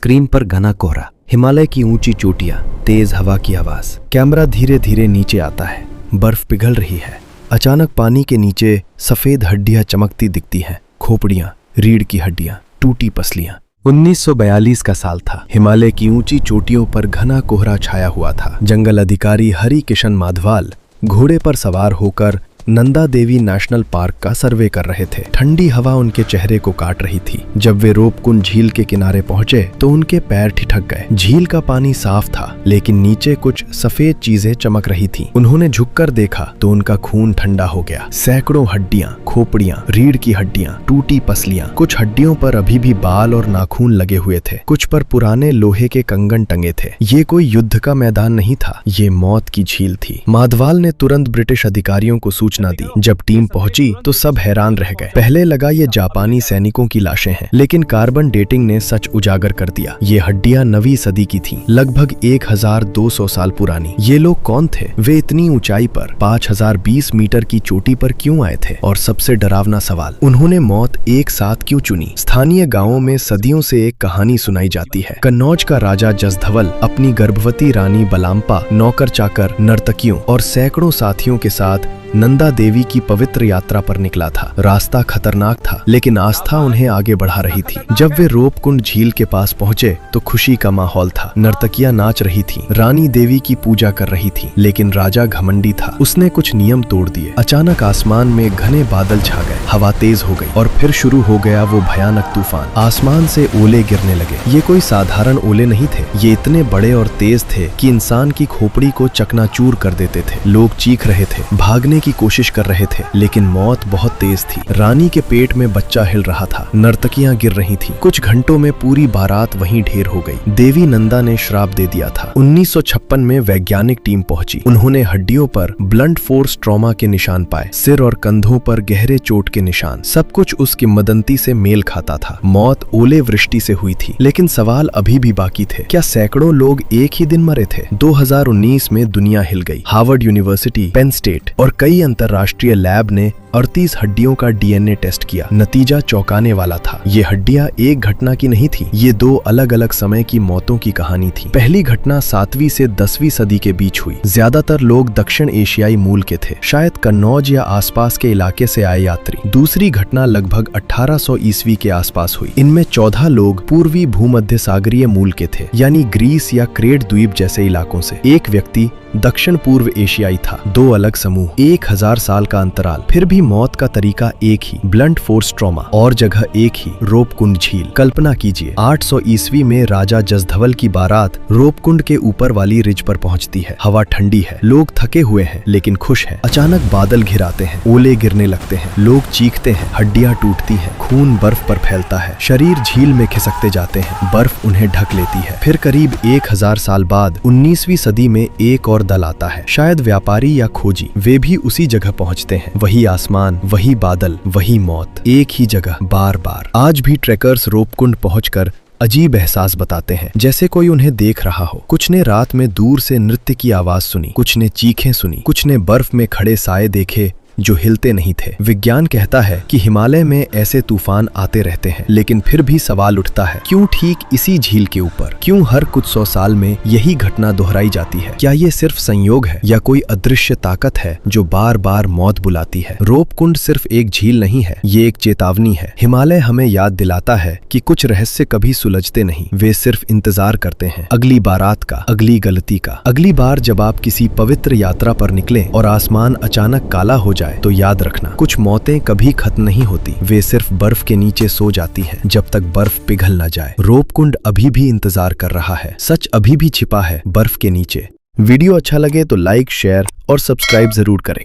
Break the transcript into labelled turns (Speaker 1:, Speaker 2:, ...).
Speaker 1: Screen पर घना कोहरा, हिमालय की ऊंची चोटियां, तेज हवा की आवाज। कैमरा धीरे धीरे नीचे आता है। बर्फ पिघल रही है। अचानक पानी के नीचे सफेद हड्डियां चमकती दिखती हैं। खोपड़ियां, रीढ़ की हड्डियां, टूटी पसलियां। 1942 का साल था। हिमालय की ऊंची चोटियों पर घना कोहरा छाया हुआ था। जंगल अधिकारी हरि किशन माधवाल घोड़े पर सवार होकर नंदा देवी नेशनल पार्क का सर्वे कर रहे थे। ठंडी हवा उनके चेहरे को काट रही थी। जब वे रोपकुंड झील के किनारे पहुंचे तो उनके पैर ठिठक गए। झील का पानी साफ था, लेकिन नीचे कुछ सफेद चीजें चमक रही थीं। उन्होंने झुककर देखा तो उनका खून ठंडा हो गया। सैकड़ों हड्डियां, खोपड़ियां, रीढ़ की हड्डियां, टूटी पसलियां। कुछ हड्डियों पर अभी भी बाल और नाखून लगे हुए थे। कुछ पर पुराने लोहे के कंगन टंगे थे। ये कोई युद्ध का मैदान नहीं था, ये मौत की झील थी। माधवाल ने तुरंत ब्रिटिश अधिकारियों को सूचना दी। जब टीम पहुंची तो सब हैरान रह गए। पहले लगा ये जापानी सैनिकों की लाशें हैं, लेकिन कार्बन डेटिंग ने सच उजागर कर दिया। ये हड्डियां 9वीं सदी की थीं, लगभग 1200 साल पुरानी। ये लोग कौन थे? वे इतनी ऊंचाई पर 5020 मीटर की चोटी पर क्यों आए थे? और सबसे डरावना सवाल, उन्होंने मौत एक साथ क्यों चुनी? स्थानीय गांवों में सदियों से एक कहानी सुनाई जाती है। कन्नौज का राजा जसधवल अपनी गर्भवती रानी बलाम्पा, नौकर चाकर, नर्तकियों और सैकड़ों साथियों के साथ नंदा देवी की पवित्र यात्रा पर निकला था। रास्ता खतरनाक था, लेकिन आस्था उन्हें आगे बढ़ा रही थी। जब वे रोपकुंड झील के पास पहुंचे तो खुशी का माहौल था। नर्तकियां नाच रही थीं, रानी देवी की पूजा कर रही थी। लेकिन राजा घमंडी था, उसने कुछ नियम तोड़ दिए। अचानक आसमान में घने बादल छा गए, हवा तेज हो गई और फिर शुरू हो गया वो भयानक तूफान। आसमान से ओले गिरने लगे। ये कोई साधारण ओले नहीं थे, ये इतने बड़े और तेज थे कि इंसान की खोपड़ी को चकनाचूर कर देते थे। लोग चीख रहे थे, भागने की कोशिश कर रहे थे, लेकिन मौत बहुत तेज थी। रानी के पेट में बच्चा हिल रहा था, नर्तकियां गिर रही थीं। कुछ घंटों में पूरी बारात वहीं ढेर हो गई। देवी नंदा ने श्राप दे दिया था। 1956 में वैज्ञानिक टीम पहुंची। उन्होंने हड्डियों पर ब्लंट फोर्स ट्रॉमा के निशान पाए, सिर और कंधों पर गहरे चोट के निशान। सब कुछ उस किंवदंती से मेल खाता था। मौत ओले वृष्टि से हुई थी, लेकिन सवाल अभी भी बाकी थे। क्या सैकड़ों लोग एक ही दिन मरे थे? 2019 में दुनिया हिल गई। हार्वर्ड यूनिवर्सिटी, पेन स्टेट और कई अंतरराष्ट्रीय लैब ने 38 हड्डियों का डीएनए टेस्ट किया। नतीजा चौंकाने वाला था। ये हड्डियां एक घटना की नहीं थी, ये 2 अलग अलग समय की मौतों की कहानी थी। पहली घटना 7वीं से 10वीं सदी के बीच हुई। ज्यादातर लोग दक्षिण एशियाई मूल के थे, शायद कन्नौज या आसपास के इलाके से आए यात्री। दूसरी घटना लगभग 1800 ईस्वी के आसपास हुई। इनमें 14 लोग पूर्वी भूमध्य सागरीय मूल के थे, यानी ग्रीस या क्रेट द्वीप जैसे इलाकों से। एक व्यक्ति दक्षिण पूर्व एशियाई था। 2 अलग समूह, 1000 साल का अंतराल। फिर भी मौत का तरीका एक ही, ब्लंट फोर्स ट्रॉमा, और जगह एक ही, रोपकुंड झील। कल्पना कीजिए, 800 ईस्वी में राजा जसधवल की बारात रोपकुंड के ऊपर वाली रिज पर पहुंचती है। हवा ठंडी है, लोग थके हुए हैं लेकिन खुश हैं। अचानक बादल घिर आते हैं, ओले गिरने लगते हैं, लोग चीखते हैं, हड्डियां टूटती हैं, खून बर्फ पर फैलता है, शरीर झील में खिसकते जाते हैं, बर्फ उन्हें ढक लेती है। फिर करीब 1000 साल बाद 19वीं सदी में एक और दल आता है, शायद व्यापारी या खोजी। वे भी उसी जगह पहुंचते हैं। वही आसमान, वही बादल, वही मौत, एक ही जगह बार बार। आज भी ट्रेकर्स रोपकुंड पहुंचकर अजीब एहसास बताते हैं, जैसे कोई उन्हें देख रहा हो। कुछ ने रात में दूर से नृत्य की आवाज सुनी, कुछ ने चीखें सुनी, कुछ ने बर्फ में खड़े साए देखे जो हिलते नहीं थे। विज्ञान कहता है कि हिमालय में ऐसे तूफान आते रहते हैं, लेकिन फिर भी सवाल उठता है, क्यों ठीक इसी झील के ऊपर? क्यों हर कुछ 100 साल में यही घटना दोहराई जाती है? क्या ये सिर्फ संयोग है या कोई अदृश्य ताकत है जो बार बार मौत बुलाती है? रोपकुंड सिर्फ एक झील नहीं है, ये एक चेतावनी है। हिमालय हमें याद दिलाता है कि कुछ रहस्य कभी सुलझते नहीं, वे सिर्फ इंतजार करते हैं अगली बारात का, अगली गलती का। अगली बार जब आप किसी पवित्र यात्रा पर निकलें और आसमान अचानक काला हो जाए तो याद रखना, कुछ मौतें कभी खत्म नहीं होती, वे सिर्फ बर्फ के नीचे सो जाती हैं जब तक बर्फ पिघल न जाए। रोपकुंड अभी भी इंतजार कर रहा है, सच अभी भी छिपा है बर्फ के नीचे। वीडियो अच्छा लगे तो लाइक, शेयर और सब्सक्राइब जरूर करें।